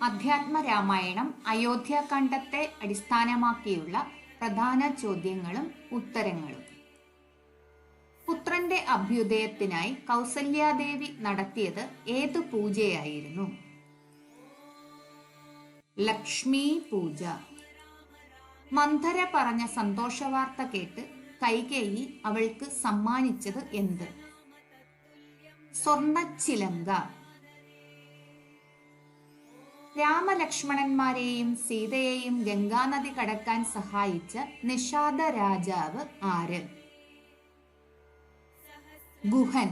അധ്യാത്മ രാമായണം അയോധ്യാകാണ്ഡത്തെ അടിസ്ഥാനമാക്കിയുള്ള പ്രധാന ചോദ്യങ്ങളും ഉത്തരങ്ങളും. പുത്രന്റെ അഭ്യുദയത്തിനായി കൗസല്യാദേവി നടത്തിയത് ഏതു പൂജയായിരുന്നു? ലക്ഷ്മി പൂജ. മന്ധര പറഞ്ഞ സന്തോഷവാർത്ത കേട്ട് കൈകേയി അവൾക്ക് സമ്മാനിച്ചത് എന്ത്? സ്വർണച്ചിലങ്ക. രാമലക്ഷ്മണന്മാരെയും സീതയെയും ഗംഗാനദി കടക്കാൻ സഹായിച്ച നിഷാദ രാജാവ് ആര്? ഗുഹൻ.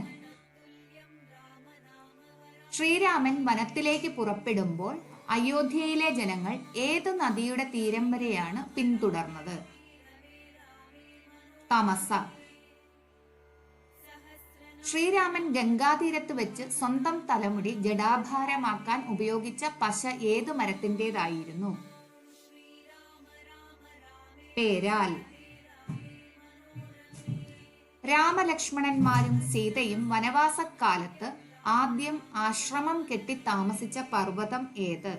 ശ്രീരാമൻ വനത്തിലേക്ക് പുറപ്പെടുമ്പോൾ അയോധ്യയിലെ ജനങ്ങൾ ഏതു നദിയുടെ തീരം വരെയാണ് പിന്തുടർന്നത്? തമസ. ശ്രീരാമൻ ഗംഗാതീരത്ത് വെച്ച് സ്വന്തം തലമുടി ജടാഭാരമാക്കാൻ ഉപയോഗിച്ച പശ ഏതു മരത്തിൻ്റെതായിരുന്നു? പേരാൽ. രാമലക്ഷ്മണന്മാരും സീതയും വനവാസക്കാലത്ത് ആദ്യം ആശ്രമം കെട്ടി താമസിച്ച പർവ്വതം ഏത്?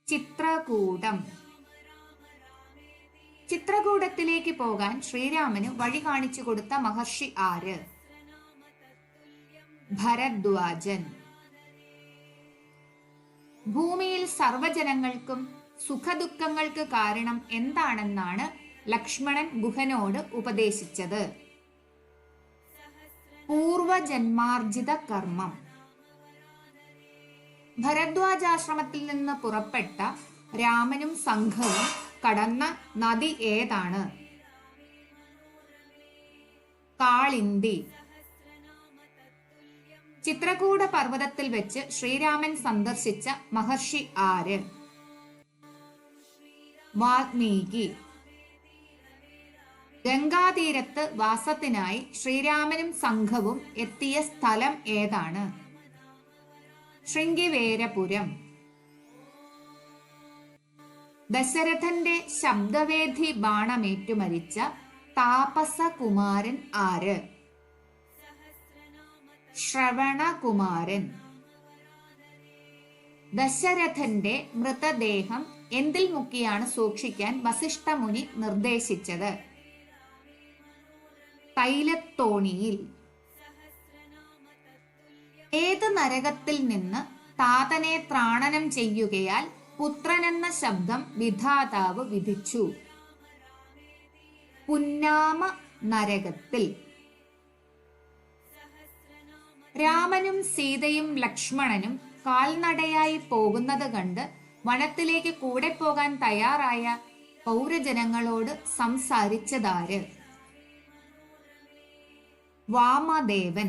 ചിത്രകൂടം. ചിത്രകൂടത്തിലേക്ക് പോകാൻ ശ്രീരാമന് വഴി കാണിച്ചു കൊടുത്ത മഹർഷി ആര്? ഭരദ്വാജൻ. ഭൂമിയിൽ സർവ്വജനങ്ങൾക്കും സുഖദുഃഖങ്ങൾക്ക് കാരണം എന്താണെന്നാണ് ലക്ഷ്മണൻ ഗുഹനോട് ഉപദേശിച്ചത്? പൂർവജന്മാർജിത കർമ്മം. ഭരദ്വാജാശ്രമത്തിൽ നിന്ന് പുറപ്പെട്ട രാമനും സംഘവും കടന്ന നദി ഏതാണ്? കാളിന്തി. ചിത്രകൂട പർവ്വതത്തിൽ വെച്ച് ശ്രീരാമൻ സന്ദർശിച്ച മഹർഷി ആര്? വാൽമീകി. ഗംഗാതീരത്ത് വാസത്തിനായി ശ്രീരാമനും സംഘവും എത്തിയ സ്ഥലം ഏതാണ്? ശൃംഗിവേരപുരം. ദശരഥന്റെ ശബ്ദവേദി ബാണമേറ്റു മരിച്ച താപസകുമാരൻ ആര്? ശ്രവണകുമാരൻ. ദശരഥന്റെ മൃതദേഹം എന്തിൽ മുക്കിയാണ് സൂക്ഷിക്കാൻ വസിഷ്ഠമുനി നിർദ്ദേശിച്ചത്? തൈലത്തോണിയിൽ. ഏത് നരകത്തിൽ നിന്ന് താതനെ ത്രാണനം ചെയ്യുകയാൽ പുത്രനെന്ന ശബ്ദം വിധാതാവ് വിധിച്ചു? പുന്നാമ നരകത്തിൽ. രാമനും സീതയും ലക്ഷ്മണനും കാൽനടയായി പോകുന്നത് കണ്ട് വനത്തിലേക്ക് കൂടെ പോകാൻ തയ്യാറായ പൗരജനങ്ങളോട് സംസാരിച്ചതാര്? വാമദേവൻ.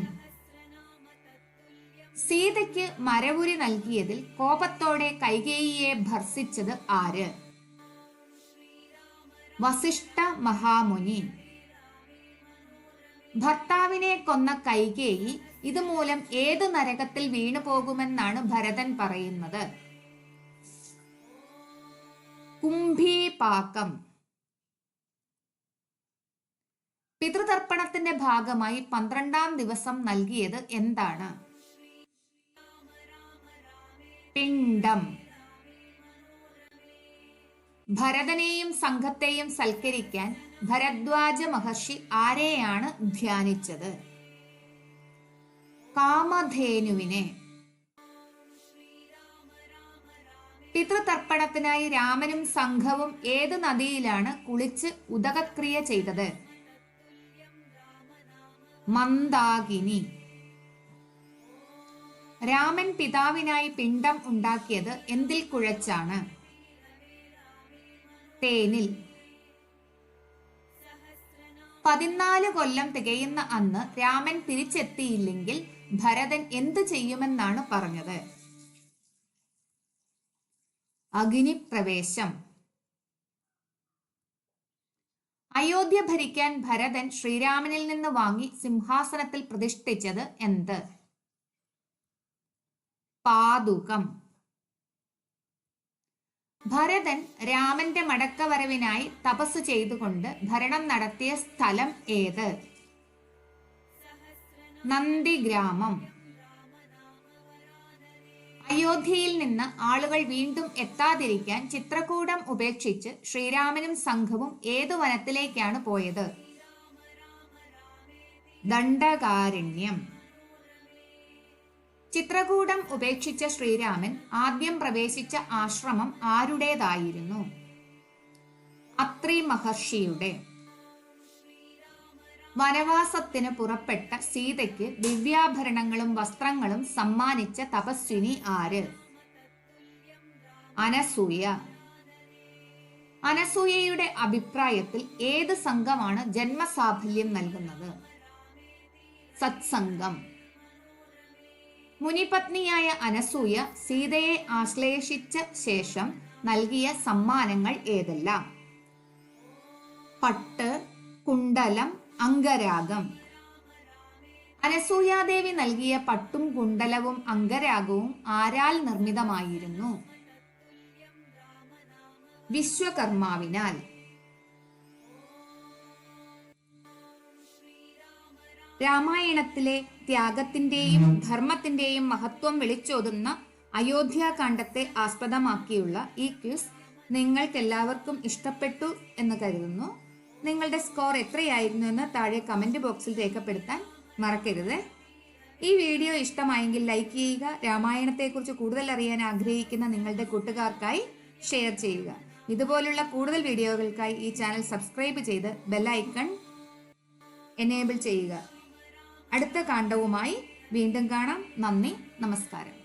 സീതയ്ക്ക് മരവുരി നൽകിയതിൽ കോപത്തോടെ കൈകേയിയെ ഭർസിച്ചത് ആര്? വസിഷ്ഠ മഹാമുനി. ഭർത്താവിനെ കൊന്ന കൈകേയി ഇതുമൂലം ഏതു നരകത്തിൽ വീണു പോകുമെന്നാണ് ഭരതൻ പറയുന്നത്? കുംഭീപാകം. പിതൃതർപ്പണത്തിന്റെ ഭാഗമായി 12-ാം ദിവസം നൽകിയത് എന്താണ്? പിണ്ഡം. ഭരതനെയും സംഘത്തെയും സൽക്കരിക്കാൻ ഭരദ്വാജ മഹർഷി ആരെയാണ് ധ്യാനിച്ചത്? കാമധേനുവിനെ. പിതൃതർപ്പണത്തിനായി രാമനും സംഘവും ഏത് നദിയിലാണ് കുളിച്ച് ഉദകക്രിയ ചെയ്തത്? മന്ദാകിനി. രാമൻ പിതാവിനായി പിണ്ഡം ഉണ്ടാക്കിയത് എന്തിൽ കുഴച്ചാണ്? തേനിൽ. 14 കൊല്ലം തികയുന്ന അന്ന് രാമൻ തിരിച്ചെത്തിയില്ലെങ്കിൽ ഭരതൻ എന്തു ചെയ്യുമെന്നാണ് പറഞ്ഞത്? അഗ്നിപ്രവേശം. അയോധ്യ ഭരിക്കാൻ ഭരതൻ ശ്രീരാമനിൽ നിന്ന് വാങ്ങി സിംഹാസനത്തിൽ പ്രതിഷ്ഠിച്ചത് എന്ത്? പാദുകം. ഭരതൻ രാമന്റെ മടക്കവരവിനായി തപസ് ചെയ്തുകൊണ്ട് ഭരണം നടത്തിയ സ്ഥലം ഏത്? നന്ദിഗ്രാമം. അയോധ്യയിൽ നിന്ന് ആളുകൾ വീണ്ടും എത്താതിരിക്കാൻ ചിത്രകൂടം ഉപേക്ഷിച്ച് ശ്രീരാമനും സംഘവും ഏതു വനത്തിലേക്കാണ് പോയത്? ദണ്ഡകാരണ്യം. ചിത്രകൂടം ഉപേക്ഷിച്ച ശ്രീരാമൻ ആദ്യം പ്രവേശിച്ച ആശ്രമം ആരുടേതായിരുന്നു? അത്രി മഹർഷിയുടെ. വനവാസത്തിന് പുറപ്പെട്ട സീതയ്ക്ക് ദിവ്യാഭരണങ്ങളും വസ്ത്രങ്ങളും സമ്മാനിച്ച തപസ്വിനി ആര്? അനസൂയ. അനസൂയയുടെ അഭിപ്രായത്തിൽ ഏത് സംഘമാണ് ജന്മസാഫല്യം നൽകുന്നത്? സത്സംഗം. മുനിപത്നിയായ അനസൂയ സീതയെ ആശ്ലേഷിച്ച ശേഷം നൽകിയ സമ്മാനങ്ങൾ ഏതെല്ലാം? പട്ട്, കുണ്ടലം, അംഗരാഗം. അനസൂയാദേവി നൽകിയ പട്ടും കുണ്ടലവും അംഗരാഗവും ആരാൽ നിർമ്മിതമായിരുന്നു? വിശ്വകർമാവിനാൽ. രാമായണത്തിലെ ത്യാഗത്തിന്റെയും ധർമ്മത്തിന്റെയും മഹത്വം വിളിച്ചോതുന്ന അയോധ്യാകാന്ഡത്തെ ആസ്പദമാക്കിയുള്ള ഈ ക്വിസ് നിങ്ങൾക്കെല്ലാവർക്കും ഇഷ്ടപ്പെട്ടു എന്ന് കരുതുന്നു. നിങ്ങളുടെ സ്കോർ എത്രയായിരുന്നു എന്ന് താഴെ കമന്റ് ബോക്സിൽ രേഖപ്പെടുത്താൻ മറക്കരുത്. ഈ വീഡിയോ ഇഷ്ടമായെങ്കിൽ ലൈക്ക് ചെയ്യുക. രാമായണത്തെക്കുറിച്ച് കൂടുതൽ അറിയാൻ ആഗ്രഹിക്കുന്ന നിങ്ങളുടെ കൂട്ടുകാർക്കായി ഷെയർ ചെയ്യുക. ഇതുപോലുള്ള കൂടുതൽ വീഡിയോകൾക്കായി ഈ ചാനൽ സബ്സ്ക്രൈബ് ചെയ്ത് ബെൽ ഐക്കൺ എനേബിൾ ചെയ്യുക. അടുത്ത കാണ്ഡവുമായി വീണ്ടും കാണാം. നന്ദി, നമസ്കാരം.